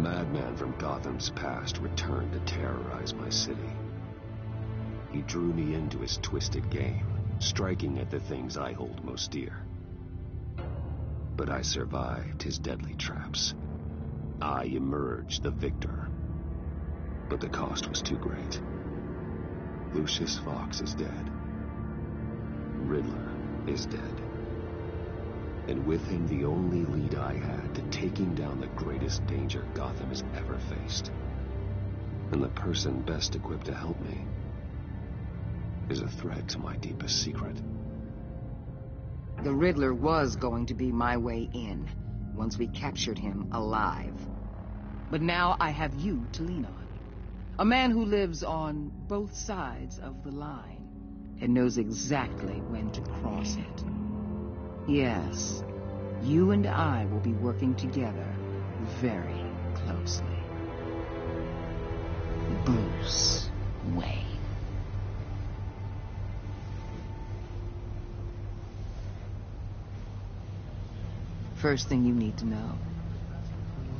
madman from Gotham's past returned to terrorize my city. He drew me into his twisted game, striking at the things I hold most dear. But I survived his deadly traps. I emerged the victor. But the cost was too great. Lucius Fox is dead. Riddler is dead. And with him the only lead I had to taking down the greatest danger Gotham has ever faced. And the person best equipped to help me is a threat to my deepest secret. The Riddler was going to be my way in, once we captured him alive. But now I have you to lean on. A man who lives on both sides of the line and knows exactly when to cross it. Yes, you and I will be working together very closely. Bruce Wayne. First thing you need to know,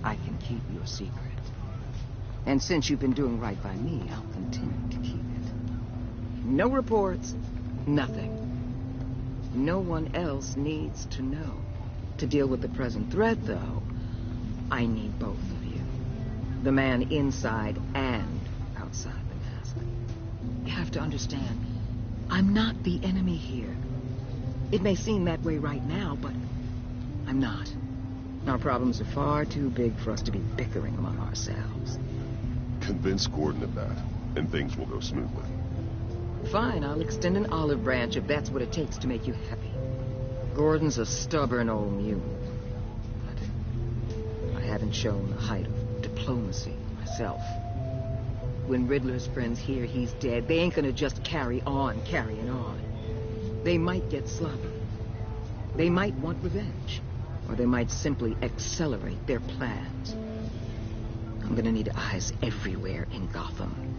I can keep your secret. And since you've been doing right by me, I'll continue to keep it. No reports, nothing. No one else needs to know. To deal with the present threat, though, I need both of you. The man inside and outside the mask. You have to understand, I'm not the enemy here. It may seem that way right now, but I'm not. Our problems are far too big for us to be bickering among ourselves. Convince Gordon of that, and things will go smoothly. Fine, I'll extend an olive branch if that's what it takes to make you happy. Gordon's a stubborn old mule. But I haven't shown the height of diplomacy myself. When Riddler's friends hear he's dead, they ain't gonna just carry on carrying on. They might get sloppy. They might want revenge. Or they might simply accelerate their plans. I'm gonna need eyes everywhere in Gotham.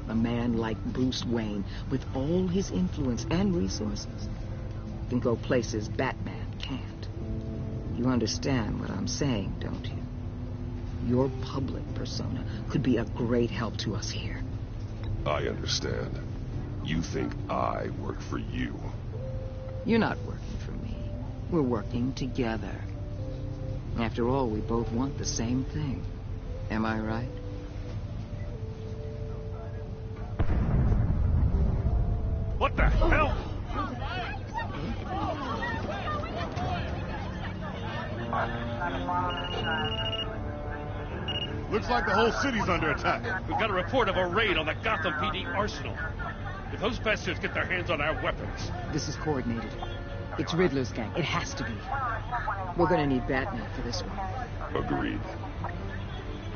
A man like Bruce Wayne, with all his influence and resources, can go places Batman can't. You understand what I'm saying, don't you? Your public persona could be a great help to us here. I understand. You think I work for you. You're not working for me. We're working together. After all, we both want the same thing. Am I right? What the hell? Looks like the whole city's under attack. We've got a report of a raid on the Gotham PD arsenal. If those bastards get their hands on our weapons... This is coordinated. It's Riddler's gang. It has to be. We're gonna need Batman for this one. Agreed.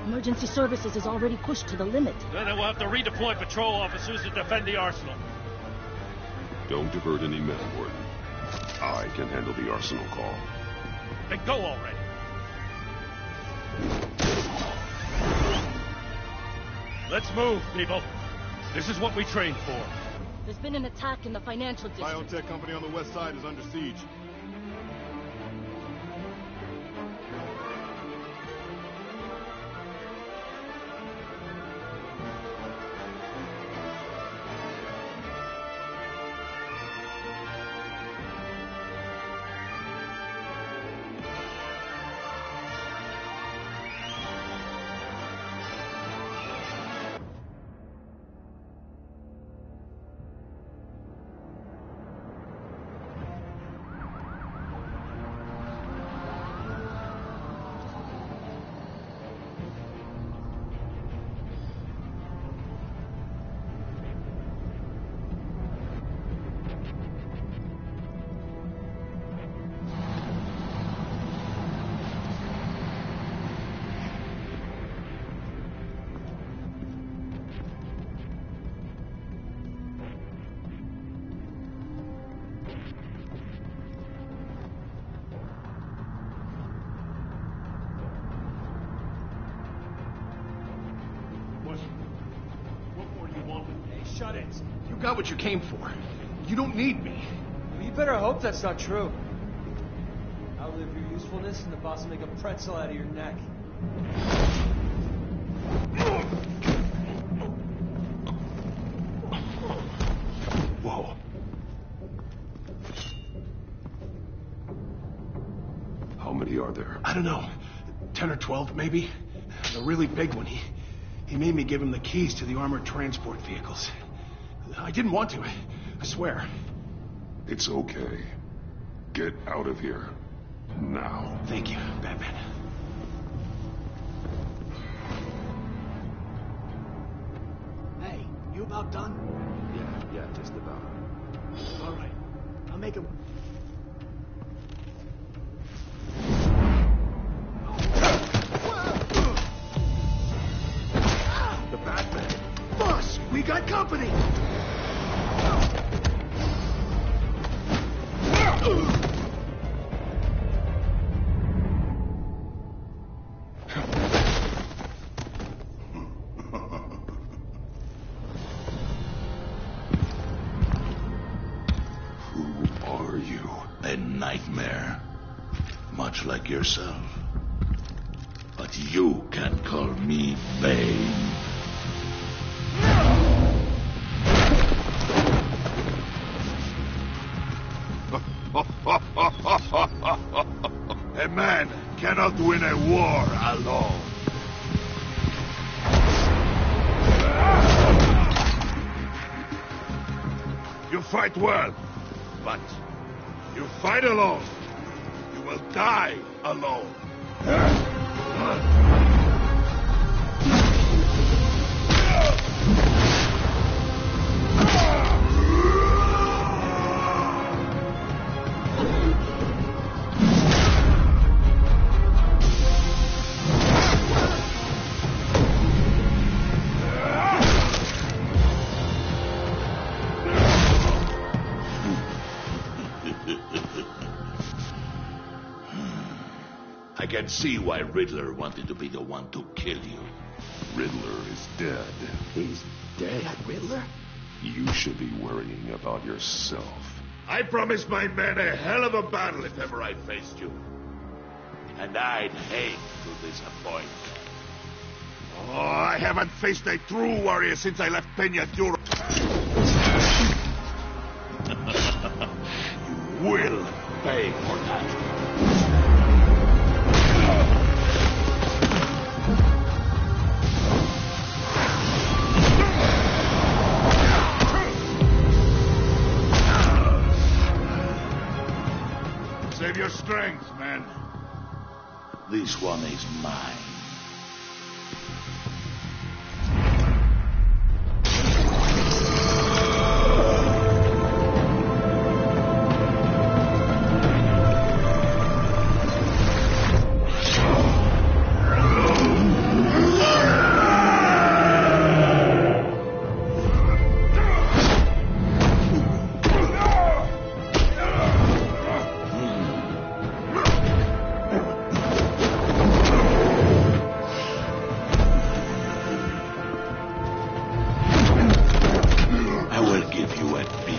Emergency services is already pushed to the limit. Then we'll have to redeploy patrol officers to defend the arsenal. Don't divert any men, Gordon. I can handle the arsenal call. Then go already. Let's move, people. This is what we trained for. There's been an attack in the financial district. Biotech company on the west side is under siege. Shut it. You got what you came for. You don't need me. Well, you better hope that's not true. Outlive your usefulness and the boss will make a pretzel out of your neck. are there? I don't know. 10 or 12, maybe? The really big one. He made me give him the keys to the armored transport vehicles. I didn't want to. I swear. It's okay. Get out of here. Now. Thank you, Batman. Hey, you about done? Yeah, just about. All right. I'll make it... The Batman! Boss, we got company! Who are you? A nightmare. Much like yourself. But you can call me Bane. A man cannot win a war alone. You fight well, but you fight alone. You will die alone. I can see why Riddler wanted to be the one to kill you. Riddler is dead. He's dead? Riddler? You should be worrying about yourself. I promised my men a hell of a battle if ever I faced you. And I'd hate to disappoint. Oh, I haven't faced a true warrior since I left Peña Duro. You will pay for that. Save your strength, man. This one is mine.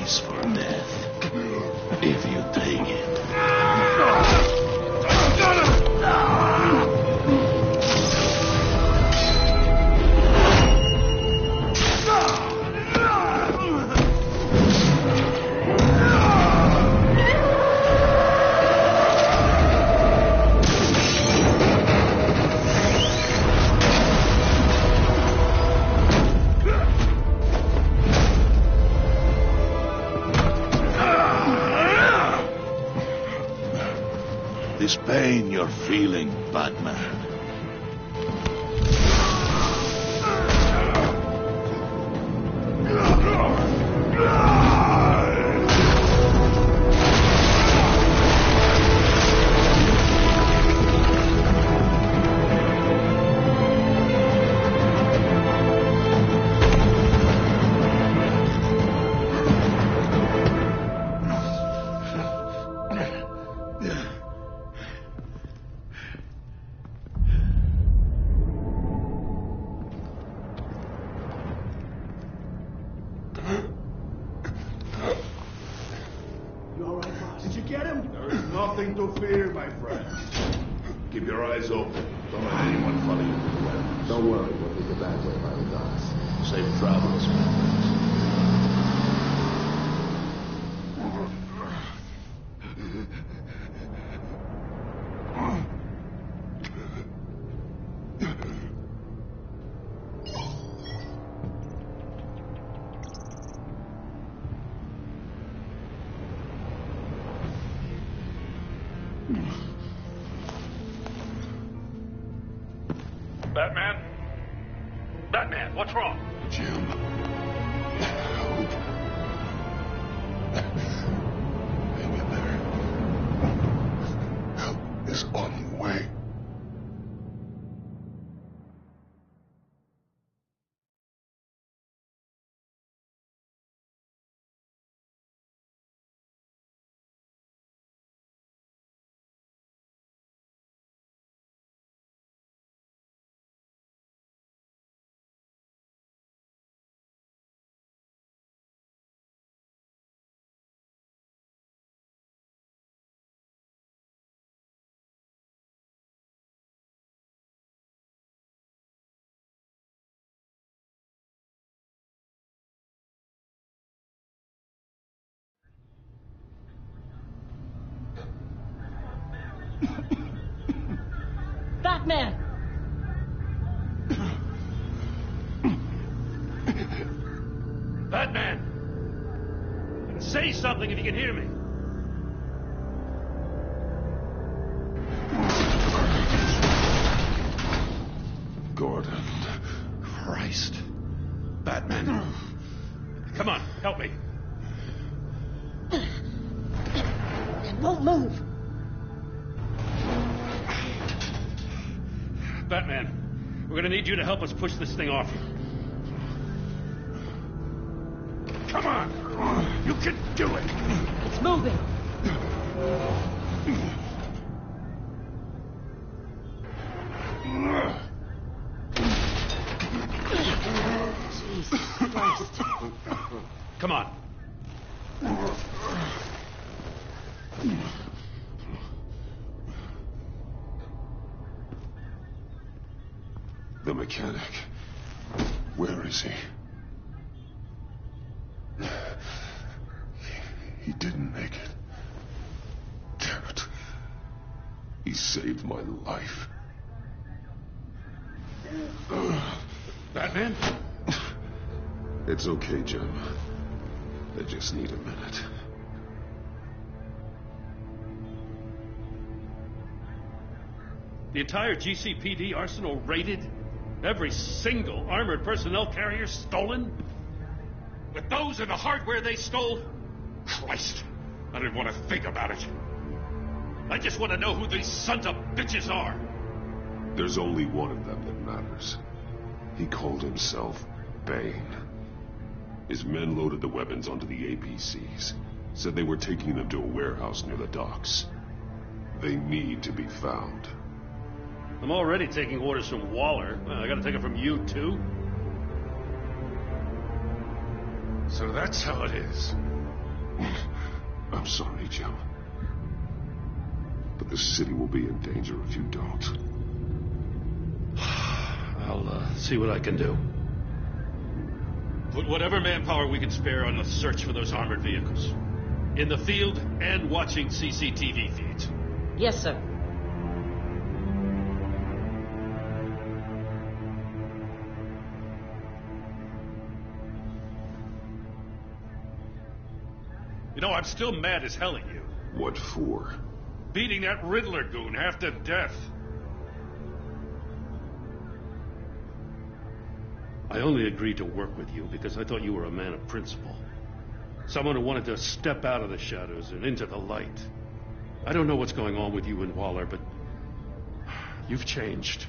For death, if you take it. This pain you're feeling, Batman. You all right, boss? Did you get him? There is nothing to fear, my friend. Keep your eyes open. Don't let anyone follow you to the weapons. Don't worry, we'll be the back way by the docks. Safe travels, man. Batman, what's wrong? Jim. Help. Hang in there. Help is on the way. Batman! Batman! Say something if you can hear me. Gordon. Christ. Batman. Come on, help me. It won't move. Batman, we're gonna need you to help us push this thing off. Come on! You can do it! It's moving. Jesus Christ. Come on. The mechanic. Where is he? He didn't make it. Damn it. He saved my life. Batman? It's okay, Jim. I just need a minute. The entire GCPD arsenal raided? Every single armored personnel carrier stolen? With those and the hardware they stole? Christ, I didn't want to think about it. I just want to know who these sons of bitches are. There's only one of them that matters. He called himself Bane. His men loaded the weapons onto the APCs. Said they were taking them to a warehouse near the docks. They need to be found. I'm already taking orders from Waller. Well, I gotta take it from you, too? So that's how it is. I'm sorry, Jim. But the city will be in danger if you don't. I'll see what I can do. Put whatever manpower we can spare on the search for those armored vehicles. In the field and watching CCTV feeds. Yes, sir. You know, I'm still mad as hell at you. What for? Beating that Riddler goon half to death. I only agreed to work with you because I thought you were a man of principle. Someone who wanted to step out of the shadows and into the light. I don't know what's going on with you and Waller, but you've changed.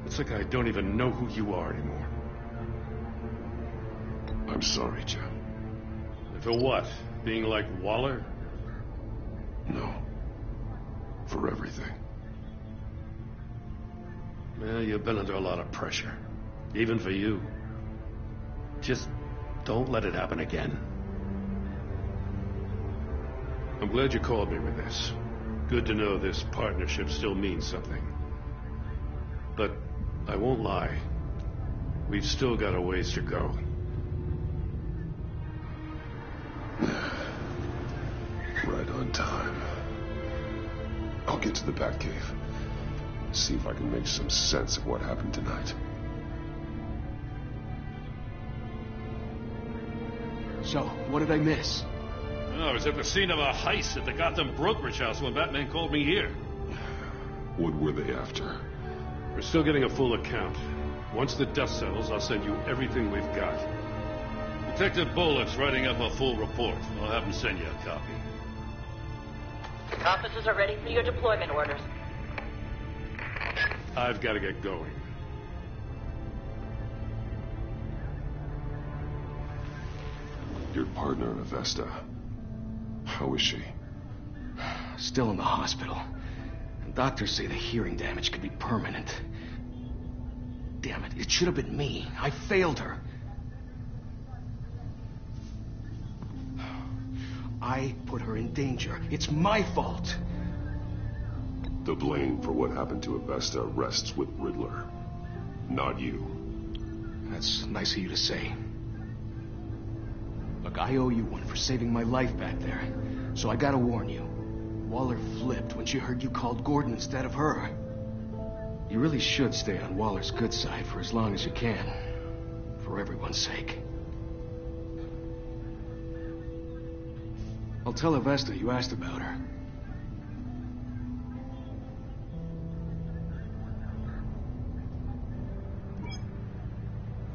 It's like I don't even know who you are anymore. I'm sorry, Jim. For what? Being like Waller? No. For everything. Well, you've been under a lot of pressure. Even for you. Just don't let it happen again. I'm glad you called me with this. Good to know this partnership still means something. But I won't lie. We've still got a ways to go. Right on time. I'll get to the Batcave. See if I can make some sense of what happened tonight. So, what did I miss? Oh, I was at the scene of a heist at the Gotham brokerage house when Batman called me here. What were they after? We're still getting a full account. Once the dust settles, I'll send you everything we've got. Detective Bullock's writing up a full report. I'll have him send you a copy. Officers are ready for your deployment orders. I've got to get going. Your partner in Avesta. How is she? Still in the hospital. And doctors say the hearing damage could be permanent. Damn it, it should have been me. I failed her. I put her in danger. It's my fault. The blame for what happened to Avesta rests with Riddler, not you. That's nice of you to say. Look, I owe you one for saving my life back there. So I gotta warn you. Waller flipped when she heard you called Gordon instead of her. You really should stay on Waller's good side for as long as you can. For everyone's sake. I'll tell Avesta you asked about her.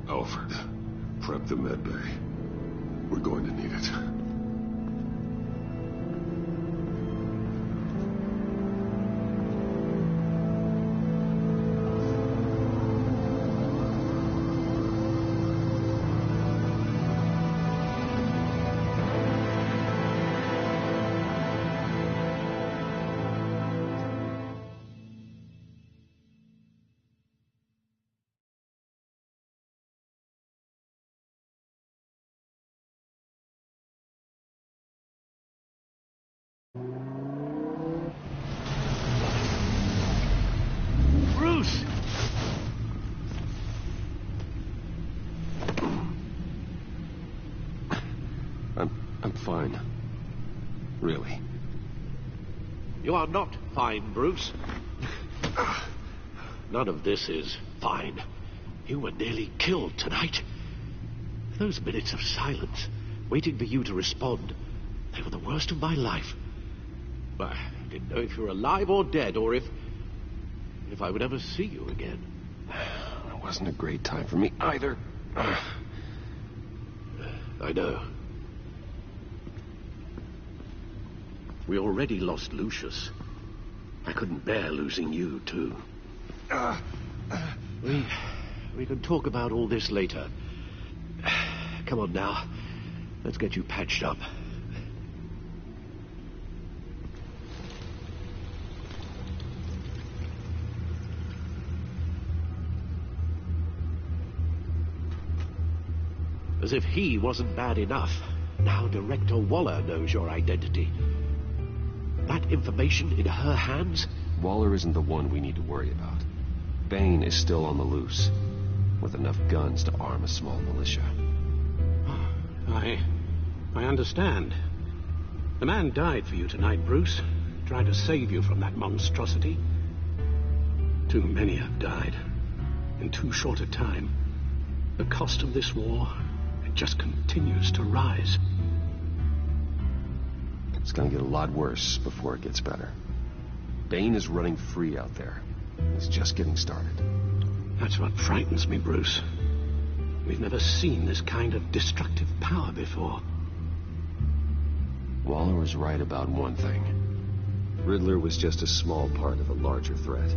Alfred, prep the med bay. We're going to need it. Bruce! I'm fine. Really. You are not fine, Bruce. None of this is fine. You were nearly killed tonight. Those minutes of silence, waiting for you to respond, they were the worst of my life. I didn't know if you were alive or dead, or if I would ever see you again. It wasn't a great time for me either. I know. We already lost Lucius. I couldn't bear losing you, too. We can talk about all this later. Come on now. Let's get you patched up. As if he wasn't bad enough, now Director Waller knows your identity. That information in her hands? Waller isn't the one we need to worry about. Bane is still on the loose, with enough guns to arm a small militia. I understand. The man died for you tonight, Bruce. Tried to save you from that monstrosity. Too many have died. In too short a time. The cost of this war, it just continues to rise. It's gonna get a lot worse before it gets better. Bane is running free out there. He's just getting started. That's what frightens me, Bruce. We've never seen this kind of destructive power before. Waller was right about one thing. Riddler was just a small part of a larger threat.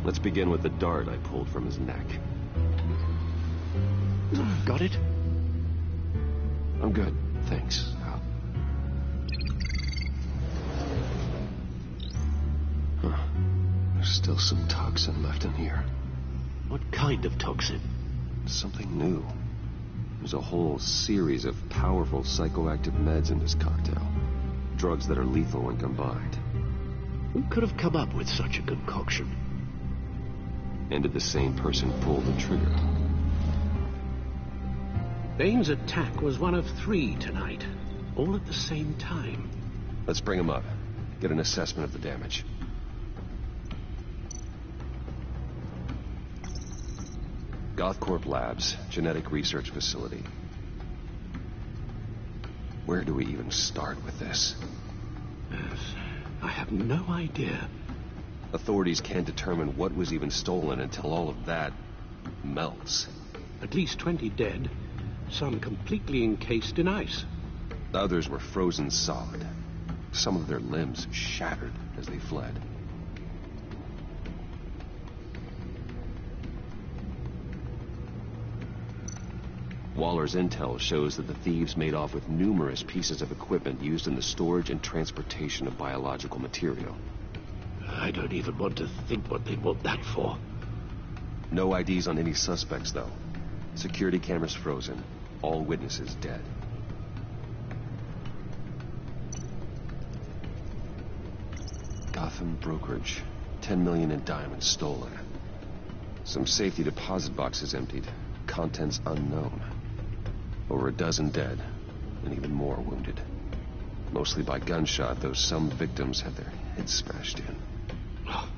Let's begin with the dart I pulled from his neck. Got it? I'm good, thanks. There's still some toxin left in here. What kind of toxin? Something new. There's a whole series of powerful psychoactive meds in this cocktail. Drugs that are lethal when combined. Who could have come up with such a concoction? And did the same person pull the trigger? Bane's attack was one of 3 tonight, all at the same time. Let's bring him up. Get an assessment of the damage. Gothcorp Labs, genetic research facility. Where do we even start with this? Yes, I have no idea. Authorities can't determine what was even stolen until all of that melts. At least 20 dead, some completely encased in ice. Others were frozen solid. Some of their limbs shattered as they fled. Waller's intel shows that the thieves made off with numerous pieces of equipment used in the storage and transportation of biological material. I don't even want to think what they want that for. No IDs on any suspects, though. Security cameras frozen. All witnesses dead. Gotham brokerage. 10 million in diamonds stolen. Some safety deposit boxes emptied. Contents unknown. Over a dozen dead, and even more wounded. Mostly by gunshot, though some victims had their heads smashed in. Oh,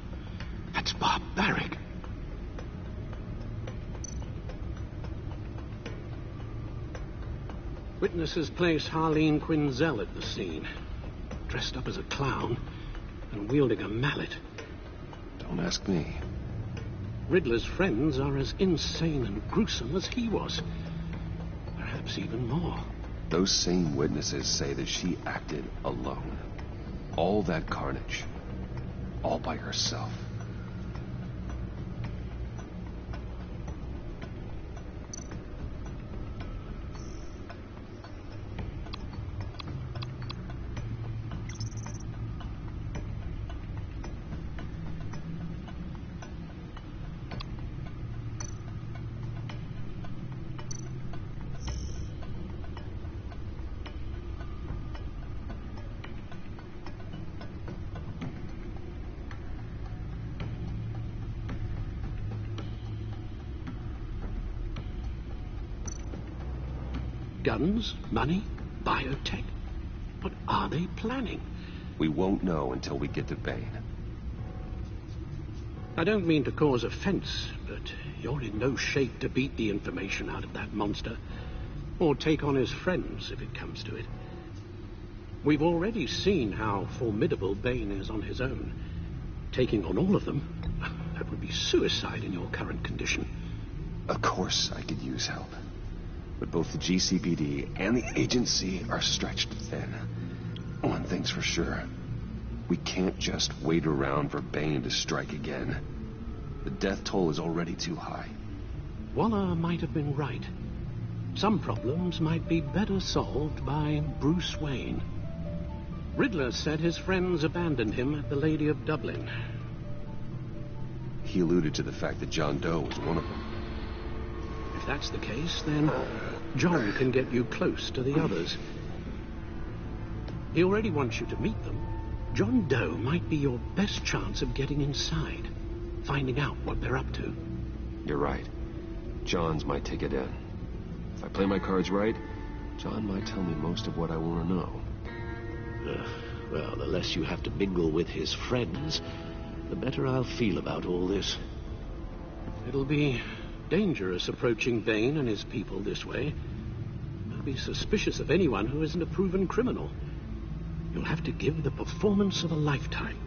that's barbaric. Witnesses place Harleen Quinzel at the scene, dressed up as a clown and wielding a mallet. Don't ask me. Riddler's friends are as insane and gruesome as he was. Perhaps even more. Those same witnesses say that she acted alone. All that carnage. All by herself. Guns, money, biotech. What are they planning? We won't know until we get to Bane. I don't mean to cause offense, but you're in no shape to beat the information out of that monster, or take on his friends if it comes to it. We've already seen how formidable Bane is on his own. Taking on all of them, that would be suicide in your current condition. Of course I could use help. But both the GCPD and the agency are stretched thin. One thing's for sure. We can't just wait around for Bane to strike again. The death toll is already too high. Waller might have been right. Some problems might be better solved by Bruce Wayne. Riddler said his friends abandoned him at the Lady of Dublin. He alluded to the fact that John Doe was one of them. If that's the case, then John can get you close to the others. He already wants you to meet them. John Doe might be your best chance of getting inside, finding out what they're up to. You're right. John's my ticket in. If I play my cards right, John might tell me most of what I want to know. Well, the less you have to mingle with his friends, the better I'll feel about all this. It'll be dangerous approaching Bane and his people this way. They'll be suspicious of anyone who isn't a proven criminal. You'll have to give the performance of a lifetime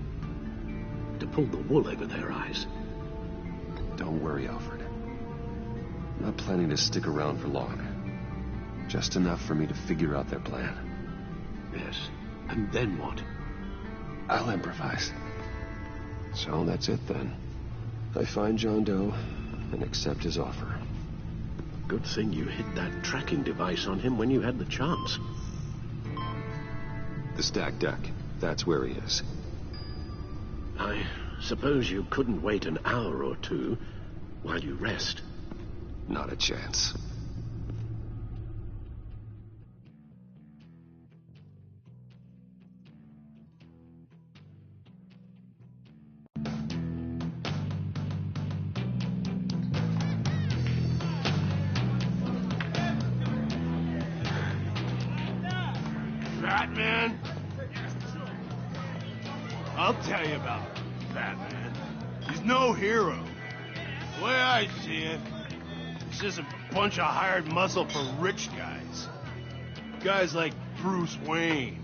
to pull the wool over their eyes. Don't worry, Alfred. I'm not planning to stick around for long. Just enough for me to figure out their plan. Yes, and then what? I'll improvise. So that's it then. I find John Doe and accept his offer. Good thing you hid that tracking device on him when you had the chance. The stack deck. That's where he is. I suppose you couldn't wait an hour or two while you rest. Not a chance. Batman? I'll tell you about Batman. He's no hero. The way I see it, he's just a bunch of hired muscle for rich guys. Guys like Bruce Wayne.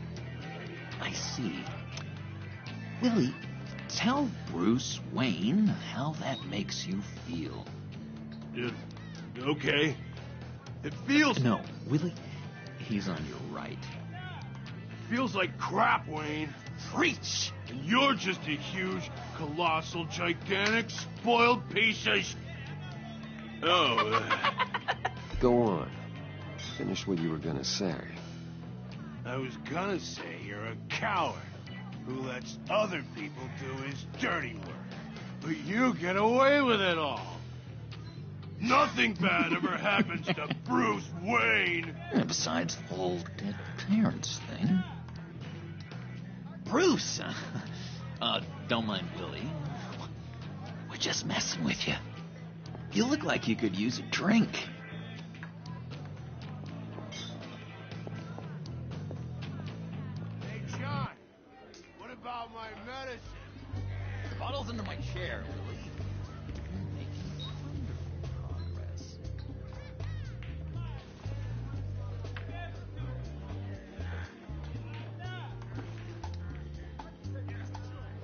I see. Willie, tell Bruce Wayne how that makes you feel. Okay. It feels... No, Willie, he's on your right. It feels like crap, Wayne. Preach! And you're just a huge, colossal, gigantic, spoiled piece of... Oh. Go on. Finish what you were gonna say. I was gonna say you're a coward who lets other people do his dirty work. But you get away with it all. Nothing bad ever happens to Bruce Wayne. Besides the whole dead parents thing. Bruce! Don't mind Willie. We're just messing with you. You look like you could use a drink. Hey, John. What about my medicine? The bottle's under my chair, Willie. You're making wonderful progress.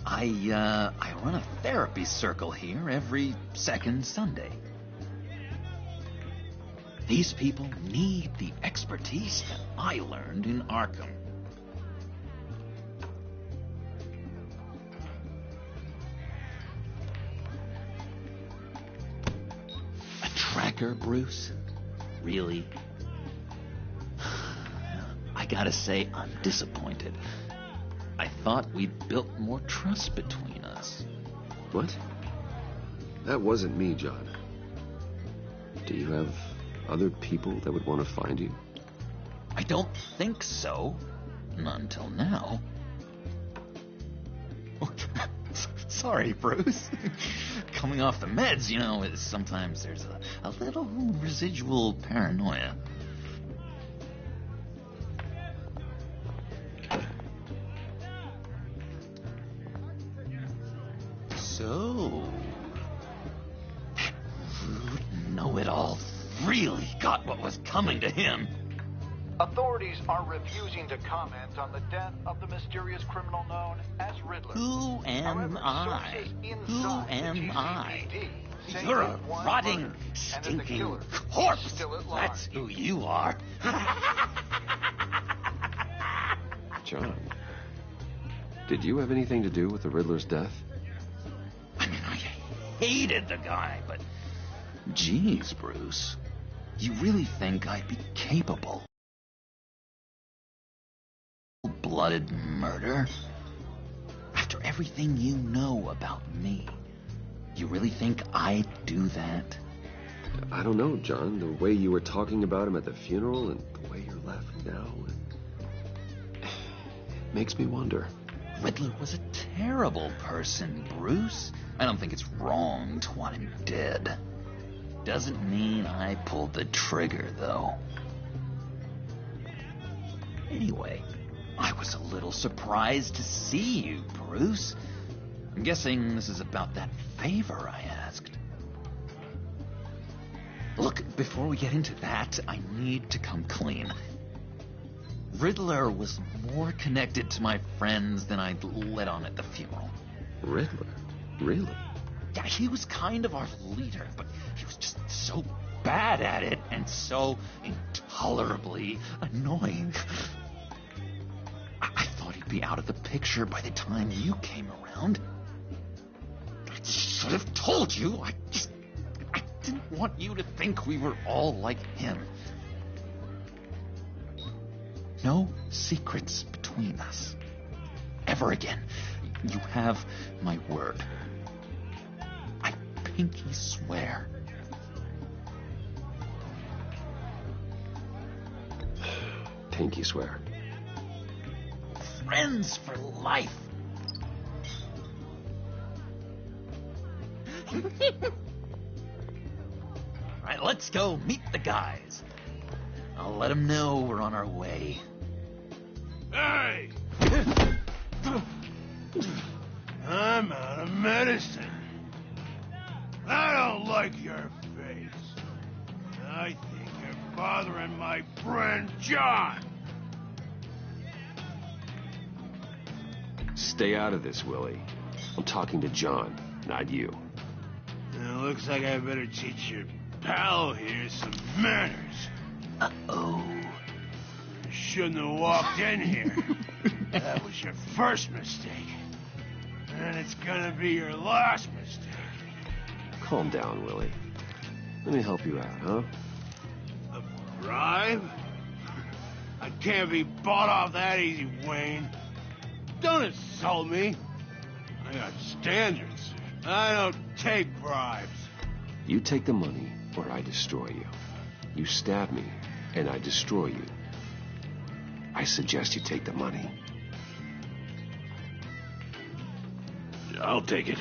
I run a therapy circle here every second Sunday. These people need the expertise that I learned in Arkham. A tracker, Bruce? Really? I gotta say, I'm disappointed. I thought we'd built more trust between us. What? That wasn't me, John. Do you have other people that would want to find you? I don't think so. Not until now. Sorry, Bruce. Coming off the meds, you know, sometimes there's a little residual paranoia. So, know-it-all really got what was coming to him. Authorities are refusing to comment on the death of the mysterious criminal known as Riddler. Who am I? Who am I? You're a rotting, stinking corpse. That's who you are. John, did you have anything to do with the Riddler's death? I mean, I hated the guy, but... Geez, Bruce. You really think I'd be capable? Blooded murder? After everything you know about me, you really think I'd do that? I don't know, John. The way you were talking about him at the funeral and the way you're laughing now, it makes me wonder. Riddler was a terrible person, Bruce. I don't think it's wrong to want him dead. Doesn't mean I pulled the trigger, though. Anyway, I was a little surprised to see you, Bruce. I'm guessing this is about that favor I asked. Look, before we get into that, I need to come clean. Riddler was more connected to my friends than I'd let on at the funeral. Riddler? Really? Yeah, he was kind of our leader, but he was just so bad at it and so intolerably annoying. I thought he'd be out of the picture by the time you came around. I should have told you. I didn't want you to think we were all like him. No secrets between us. Ever again. You have my word. I pinky swear. Pinky swear. Friends for life. All right, let's go meet the guys. I'll let them know we're on our way. Hey! I'm out of medicine. I don't like your face. I think you're bothering my friend John. Stay out of this, Willie. I'm talking to John, not you. It looks like I better teach your pal here some manners. Uh-oh. You shouldn't have walked in here. That was your first mistake. And it's gonna be your last mistake. Calm down, Willie. Let me help you out, huh? A bribe? I can't be bought off that easy, Wayne. Don't insult me. I got standards. I don't take bribes. You take the money, or I destroy you. You stab me, and I destroy you. I suggest you take the money. I'll take it.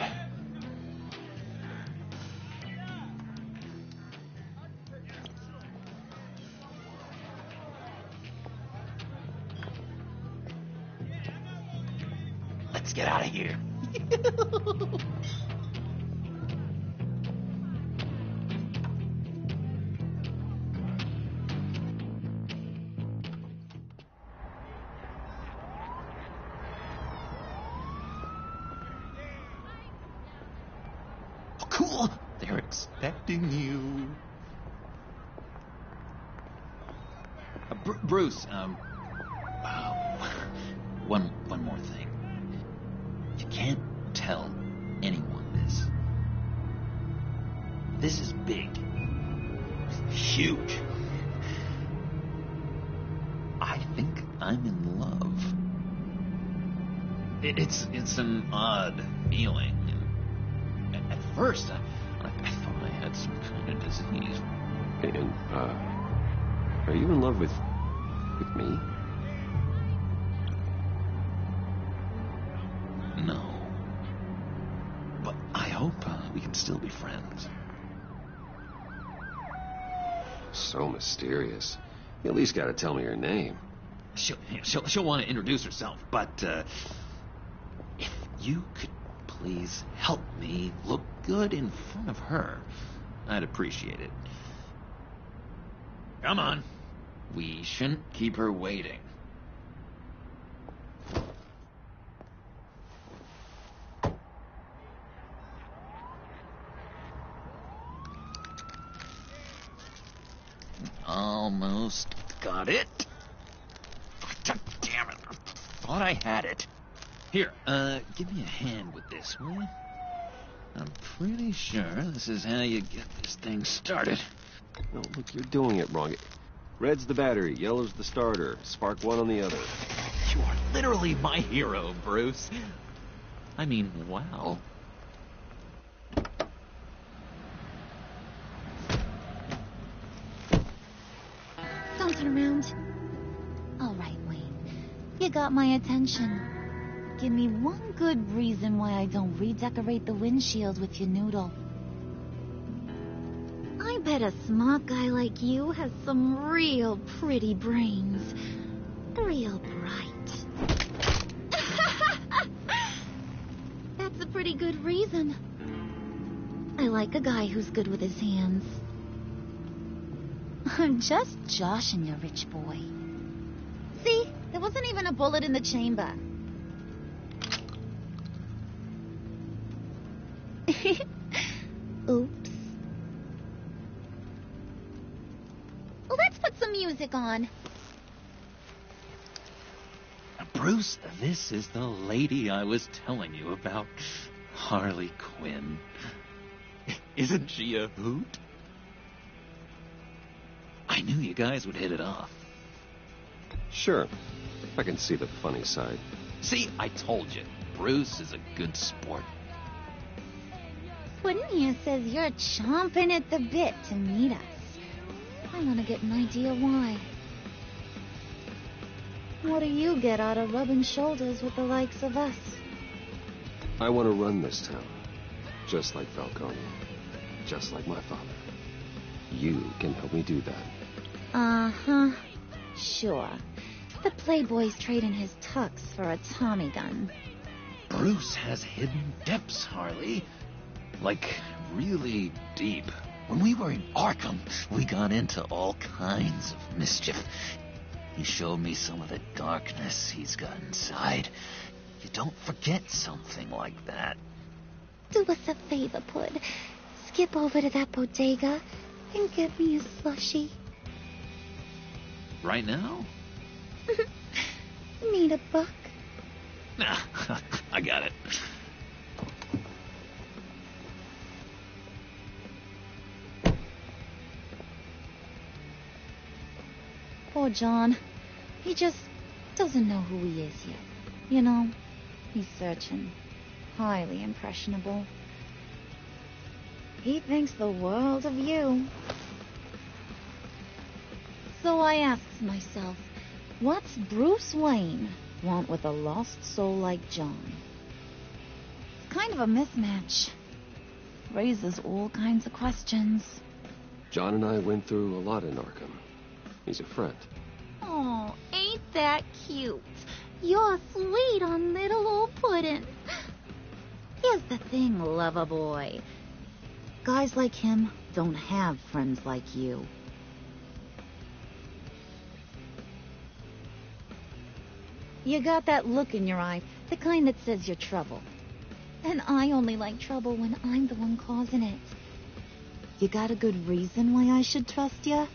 Let's get out of here. Oh, cool. They're expecting you. Bruce, one more thing. You can't tell anyone this. This is big. Huge. I think I'm in love. It's an odd feeling. At first, I thought I had some kind of disease. And, are you in love with me? No. But I hope we can still be friends. So mysterious. You at least gotta tell me her name. She'll want to introduce herself, but if you could please help me look good in front of her, I'd appreciate it. Come on. We shouldn't keep her waiting. Almost got it. Damn it. I thought I had it. Here, give me a hand with this, will you? I'm pretty sure this is how you get this thing started. No, look, you're doing it wrong. Red's the battery, yellow's the starter, spark one on the other. You are literally my hero, Bruce. I mean, wow. Don't turn around. All right, Wayne. You got my attention. Give me one good reason why I don't redecorate the windshield with your noodle. I bet a smart guy like you has some real pretty brains. Real bright. That's a pretty good reason. I like a guy who's good with his hands. I'm just joshing you, rich boy. See? There wasn't even a bullet in the chamber. Oops. Well, let's put some music on. Bruce, this is the lady I was telling you about. Harley Quinn. Isn't she a hoot? I knew you guys would hit it off. Sure. I can see the funny side. See, I told you. Bruce is a good sport. Puddin' here says you're chomping at the bit to meet us. I want to get an idea why. What do you get out of rubbing shoulders with the likes of us? I want to run this town. Just like Falcone. Just like my father. You can help me do that. Uh-huh. Sure. The Playboy's trading his tux for a Tommy gun. Bruce has hidden depths, Harley. Like, really deep. When we were in Arkham, we got into all kinds of mischief. He showed me some of the darkness he's got inside. You don't forget something like that. Do us a favor, Pud. Skip over to that bodega and get me a slushie. Right now? Need a buck? Nah, I got it. Poor John. He just doesn't know who he is yet. You know, he's searching. Highly impressionable. He thinks the world of you. So I asks myself, what's Bruce Wayne want with a lost soul like John? It's kind of a mismatch. Raises all kinds of questions. John and I went through a lot in Arkham. He's a friend. Oh, ain't that cute? You're sweet on little old Puddin'. Here's the thing, lover boy. Guys like him don't have friends like you. You got that look in your eye, the kind that says you're trouble. And I only like trouble when I'm the one causing it. You got a good reason why I should trust you?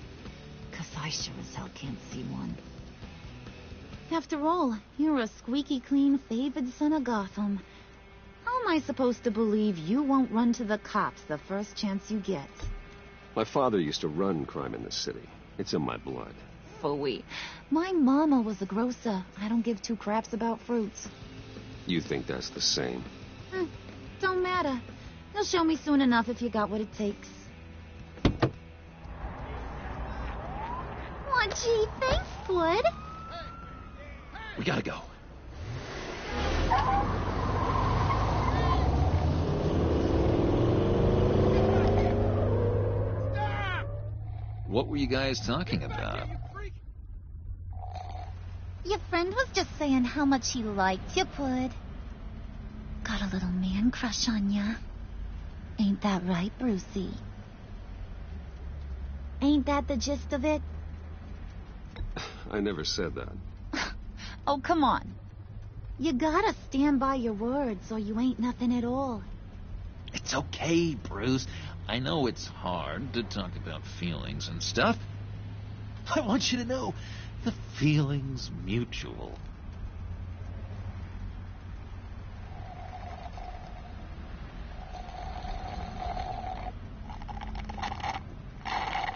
'Cause I sure as hell can't see one. After all, you're a squeaky clean favored son of Gotham. How am I supposed to believe you won't run to the cops the first chance you get? My father used to run crime in the city. It's in my blood. Phooey. My mama was a grocer. I don't give two craps about fruits. You think that's the same? Don't matter. You'll show me soon enough if you got what it takes. Oh, gee, thanks, Bud. We gotta go. What were you guys talking about? Your friend was just saying how much he liked you, Pud. Got a little man crush on ya. Ain't that right, Brucey? Ain't that the gist of it? I never said that. Oh, come on. You gotta stand by your words or you ain't nothing at all. It's okay, Bruce. I know it's hard to talk about feelings and stuff. I want you to know the feeling's mutual.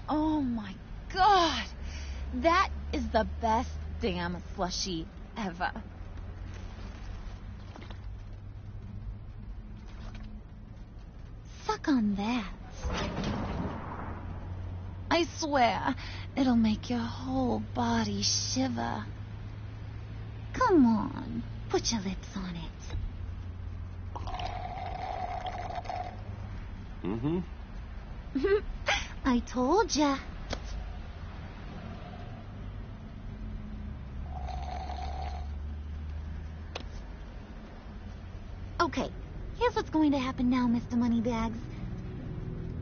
Oh my God! That is the best damn slushie ever. Suck on that. I swear, it'll make your whole body shiver. Come on, put your lips on it. Mm-hmm. I told ya. Okay, here's what's going to happen now, Mr. Moneybags.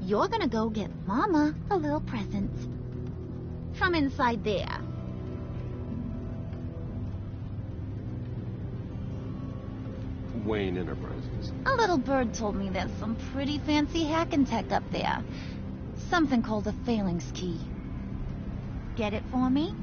You're gonna go get Mama a little present. From inside there. Wayne Enterprises. A little bird told me there's some pretty fancy hacking tech up there. Something called a phalanx key. Get it for me?